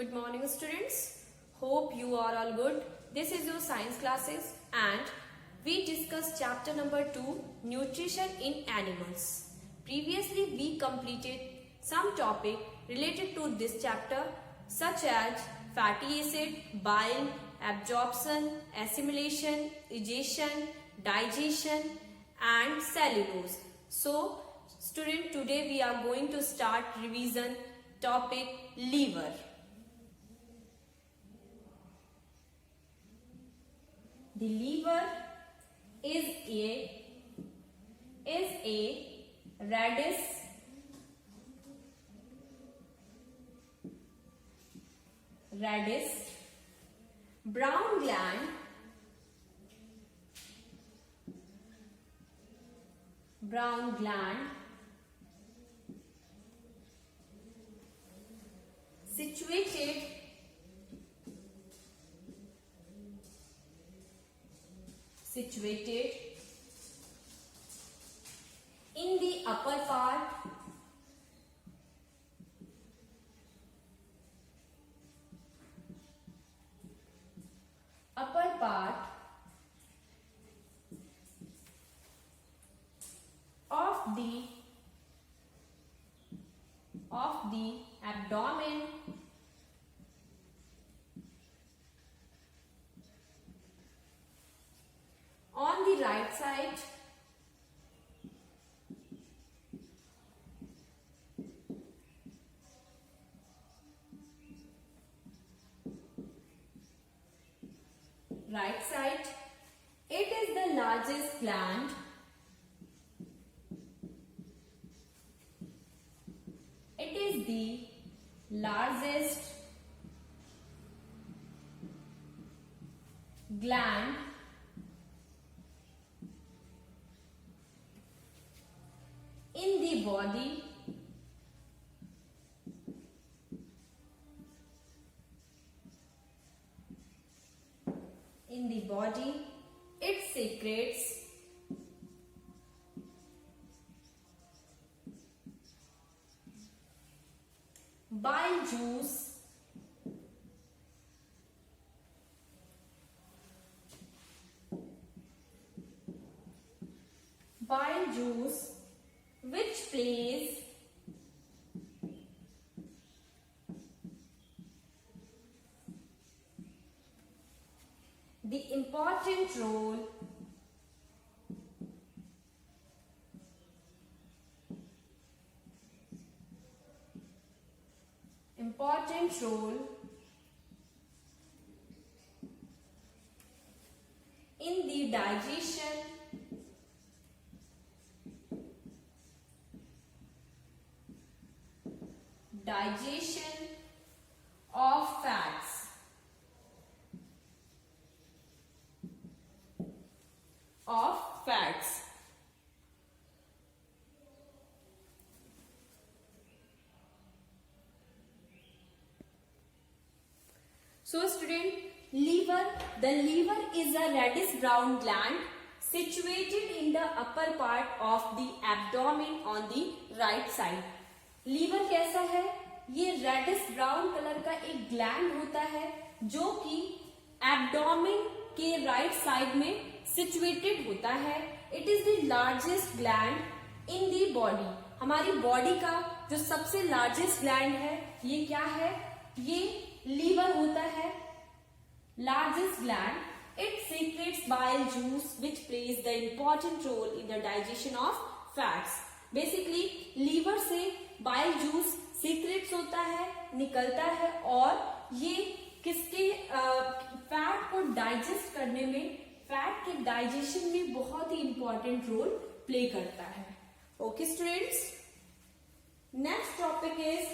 Good morning students. Hope you are all good. This is your science classes and we discussed chapter number 2 nutrition in animals. Previously we completed some topic related to this chapter such as fatty acid, bile, absorption, assimilation, digestion, digestion and cellulose. So student, today we are going to start revision topic liver. The liver is a reddish brown gland situated in the upper part of the abdomen on the right side it is the largest gland in the body it secretes bile juice which plays the important role in the digestion of fats. So student, the liver is a reddish brown gland situated in the upper part of the abdomen on the right side. Liver कैसा है? ये reddish brown colour का एक gland होता है जो कि abdomen के राइट साइड में सिचुएटेड होता है. It is the largest gland in the body. हमारी बॉडी का जो सबसे लार्जेस्ट ग्लैंड है ये क्या है? ये लीवर होता है. Largest gland. It secretes bile juice which plays the important role in the digestion of fats. Basically liver से बाइल जूस सीक्रेट्स होता है, निकलता है और ये किसके फैट को डाइजेस्ट करने में, फैट के डाइजेशन में बहुत ही इंपॉर्टेंट रोल प्ले करता है. Okay students, next topic is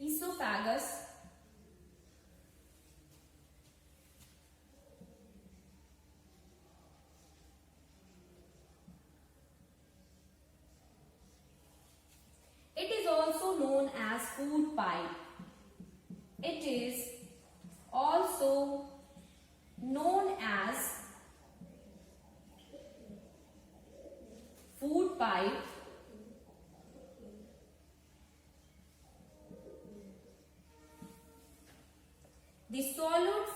esophagus. It is also known as food pipe. It is also known as pipe the swallowed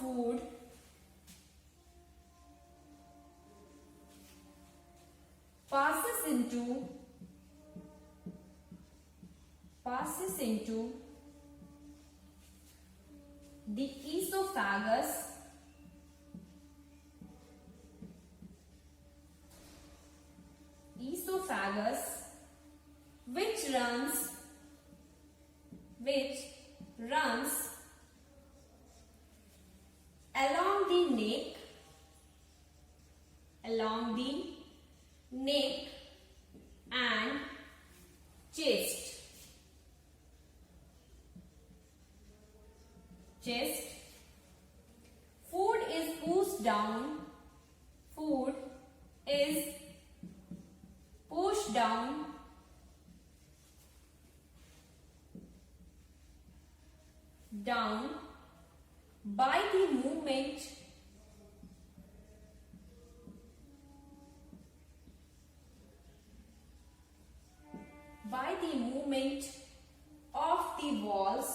food passes into the esophagus which runs along the neck and chest. Food is pushed down by the movement of the walls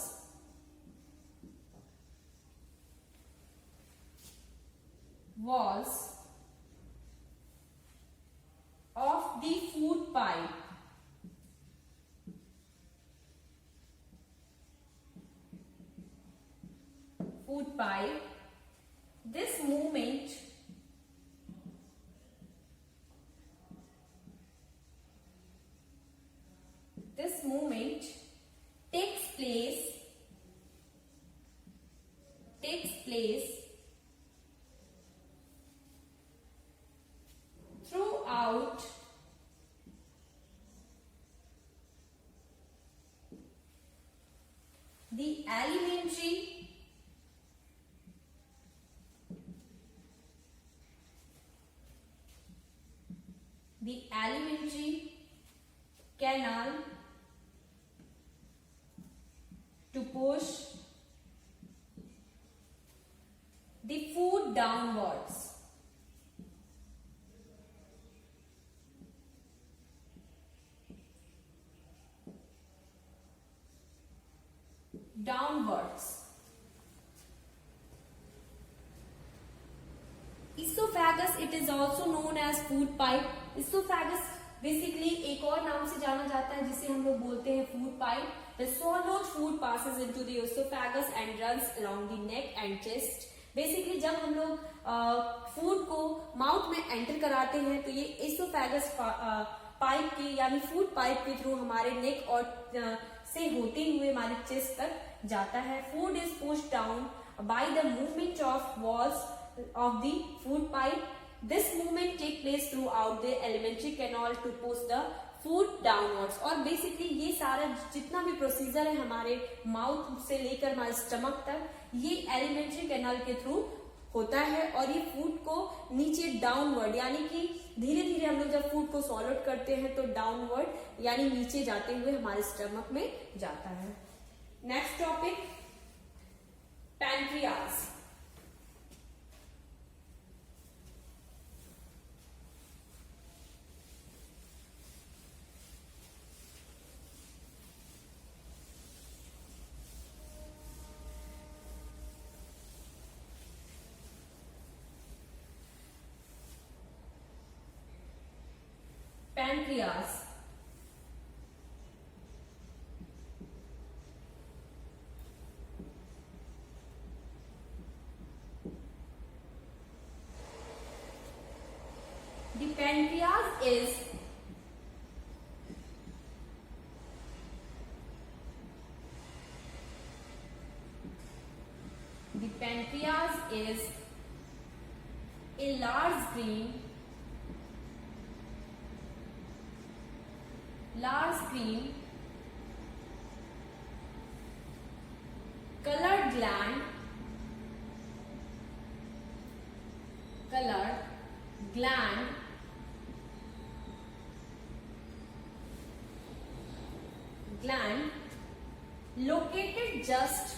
of the food pipe. This movement takes place throughout the alimentary canal to push the food downwards. Esophagus, it is also known as food pipe. Esophagus basically एक और नाम से जाना जाता है जिसे हम लोग बोलते हैं food pipe. The swallowed food passes into the esophagus and runs along the neck and chest. Basically जब हम लोग फूड को माउथ में एंटर कराते हैं तो ये एसोफेगस पाइप के यानी फूड पाइप के थ्रू हमारे नेक और से होते हुए हमारे चेस्ट तक जाता है. Food is pushed down by the movement of walls of the food pipe. This movement take place throughout the alimentary canal to push the food downwards. और बेसिकली ये सारा जितना भी प्रोसीजर है हमारे माउथ से लेकर हमारे स्टमक तक ये एलिमेंट्री कैनाल के थ्रू होता है और ये फूड को नीचे डाउनवर्ड यानी कि धीरे धीरे हम लोग जब फूड को सॉल्व करते हैं तो डाउनवर्ड यानी नीचे जाते हुए हमारे स्टमक में जाता है. Next topic pancreas. Pancreas. The pancreas is a large green colored gland located just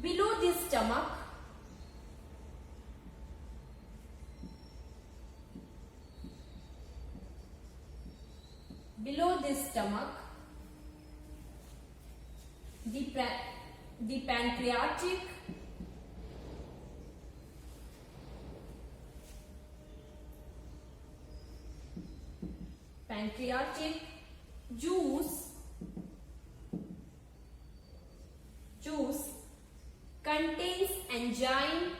below the stomach, the pancreatic juice contains enzyme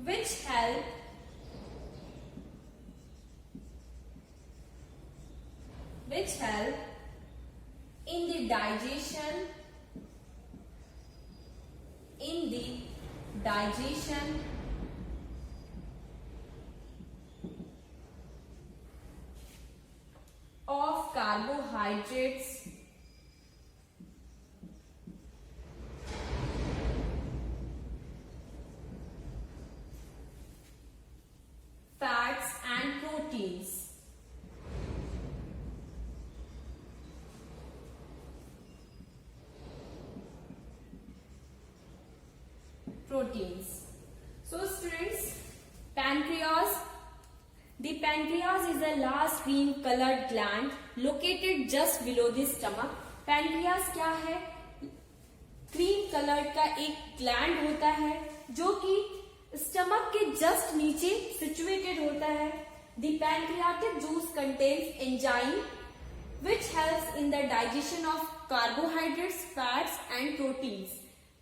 which help in the digestion of carbohydrates, fats and proteins. So students, the pancreas is a large cream colored gland located just below the stomach. Pancreas क्या है? Cream colour का एक gland होता है जो कि stomach के just नीचे सिचुएटेड होता है. The pancreatic juice contains enzyme which helps in the digestion of carbohydrates, fats and proteins.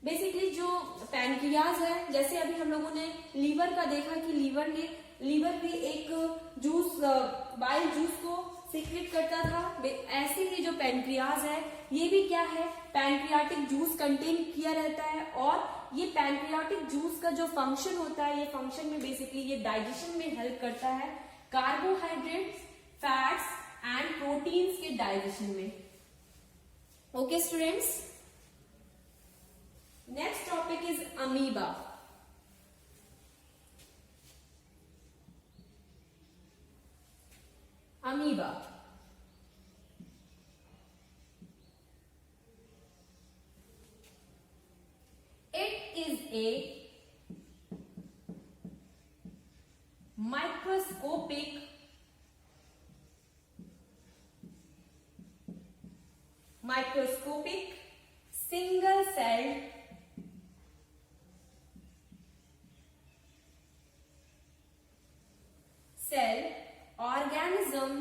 Basically जो पैनक्रियाज है, जैसे अभी हम लोगों ने लीवर का देखा कि लीवर भी एक जूस, बाइल जूस को सीक्रेट करता था, ऐसे ही जो पैनक्रियाज है ये भी क्या है, पैनक्रियाटिक जूस कंटेन किया रहता है. और ये पैनक्रियाटिक जूस का जो फंक्शन होता है, ये फंक्शन में बेसिकली ये डाइजेशन में हेल्प करता है कार्बोहाइड्रेट्स, फैट्स एंड प्रोटीन्स के डाइजेशन में. Okay students, next topic is amoeba. It is a microscopic single-celled cell organism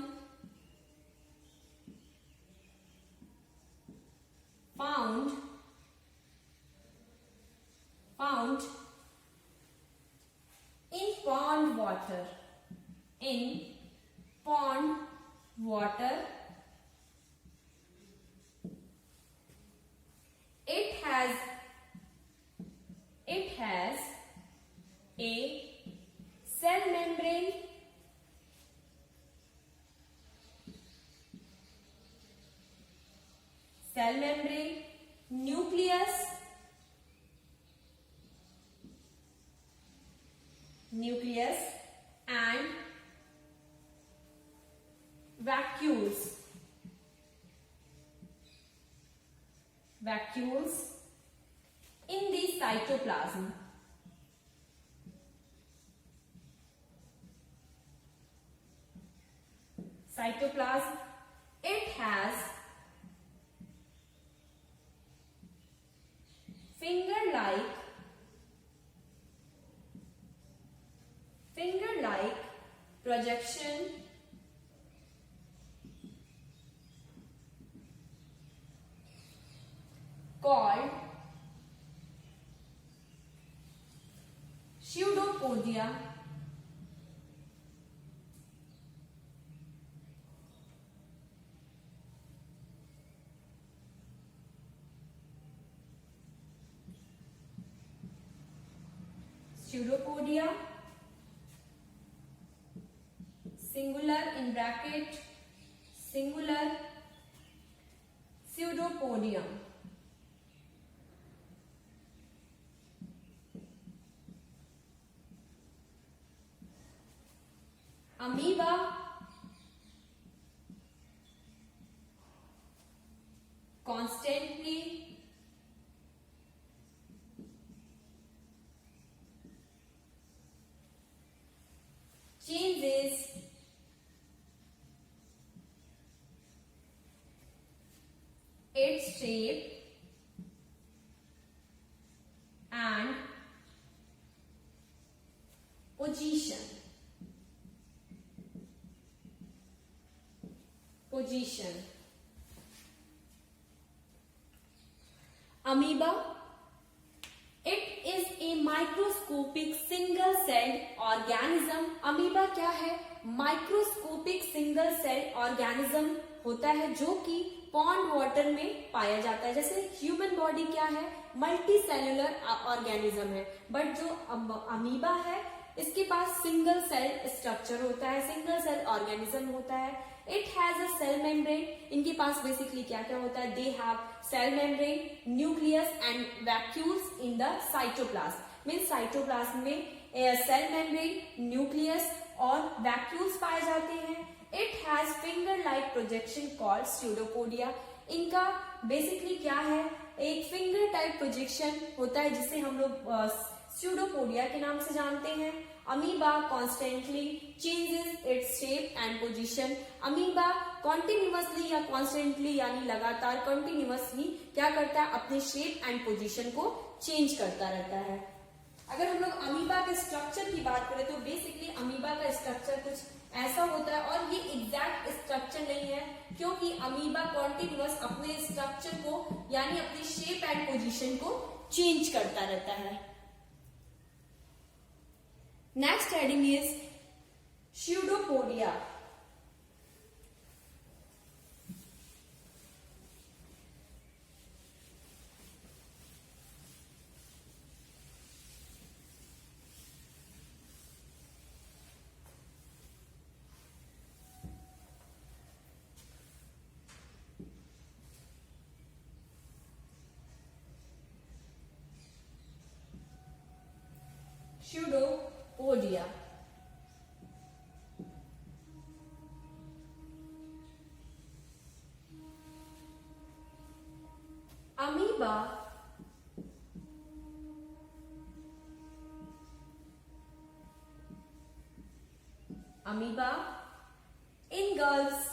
found in pond water. It has a cell membrane, nucleus and vacuoles in the cytoplasm. It has finger-like projection called pseudopodia. Pseudopodia, singular in bracket, singular, pseudopodium. Amoeba, constantly changes its shape and position. Amoeba, it is a microscopic single celled organism. Amoeba क्या है? Microscopic single cell organism होता है जो कि pond water में पाया जाता है. जैसे ह्यूमन बॉडी क्या है? मल्टी सेल्यूलर ऑर्गेनिज्म है, बट जो अमीबा है इसके पास सिंगल सेल स्ट्रक्चर होता है, सिंगल सेल ऑर्गेनिज्म होता है. It has a cell membrane. इनके पास बेसिकली क्या क्या होता है? They have cell membrane, nucleus and vacuoles in the cytoplasm. Mean cytoplasm में सेल मेम्ब्रेन, न्यूक्लियस और वैक्यूल्स पाए जाते हैं. It has finger like projection called pseudopodia. इनका बेसिकली क्या है? एक फिंगर टाइप प्रोजेक्शन होता है जिसे हम लोग स्यूडोपोडिया के नाम से जानते हैं. Amoeba constantly changes its shape and position. Amoeba continuously या कॉन्स्टेंटली यानी लगातार कंटिन्यूअसली क्या करता है? अपने शेप एंड पोजीशन को चेंज करता रहता है. अगर हम लोग अमीबा के स्ट्रक्चर की बात करें तो बेसिकली अमीबा का स्ट्रक्चर कुछ ऐसा होता है, और ये एग्जैक्ट स्ट्रक्चर नहीं है क्योंकि अमीबा कॉन्टिन्यूअस अपने स्ट्रक्चर को यानी अपनी शेप एंड पोजीशन को चेंज करता रहता है. Next heading is pseudopodia. Pseudopodia. Amoeba engulfs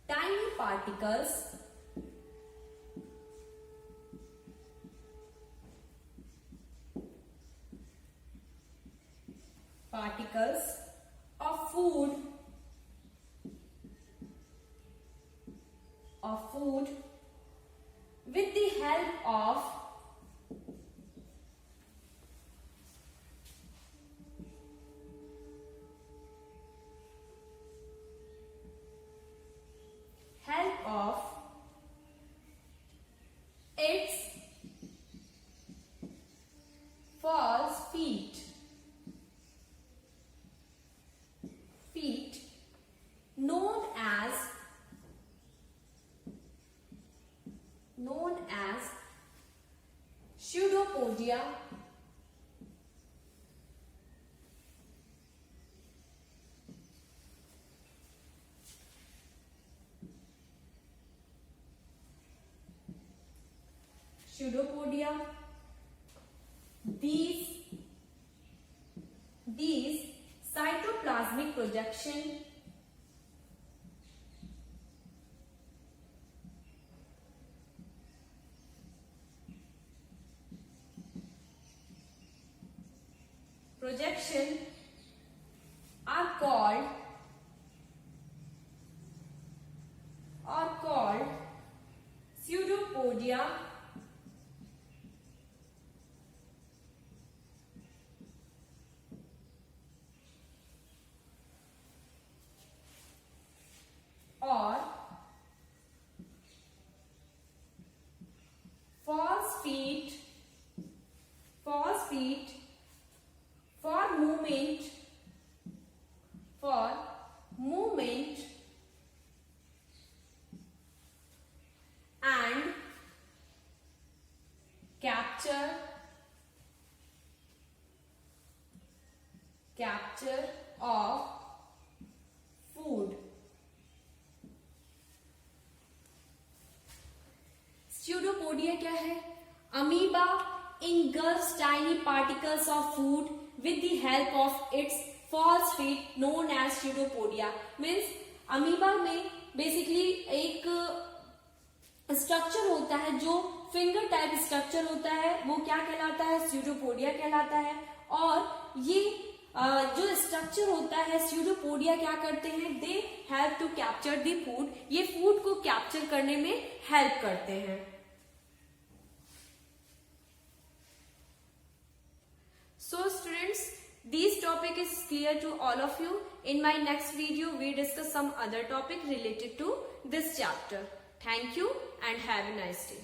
tiny particles of food with the help of its false feet known as pseudopodia. These cytoplasmic projection are called pseudopodia or false feet for movement movement and capture of food. Pseudopodia क्या है? Amoeba engulfs tiny particles of food with the help of its false feet known as pseudopodia. Means amoeba में basically एक structure होता है जो finger type structure होता है, वो क्या कहलाता है? स्यूडोपोडिया कहलाता है। और ये जो स्ट्रक्चर होता है स्यूडोपोडिया क्या करते हैं? They help to capture the food, ये फूड को कैप्चर करने में हेल्प करते हैं। So students, this topic is clear to all of you. In my next video, we discuss some other topic related to this chapter. Thank you and have a nice day.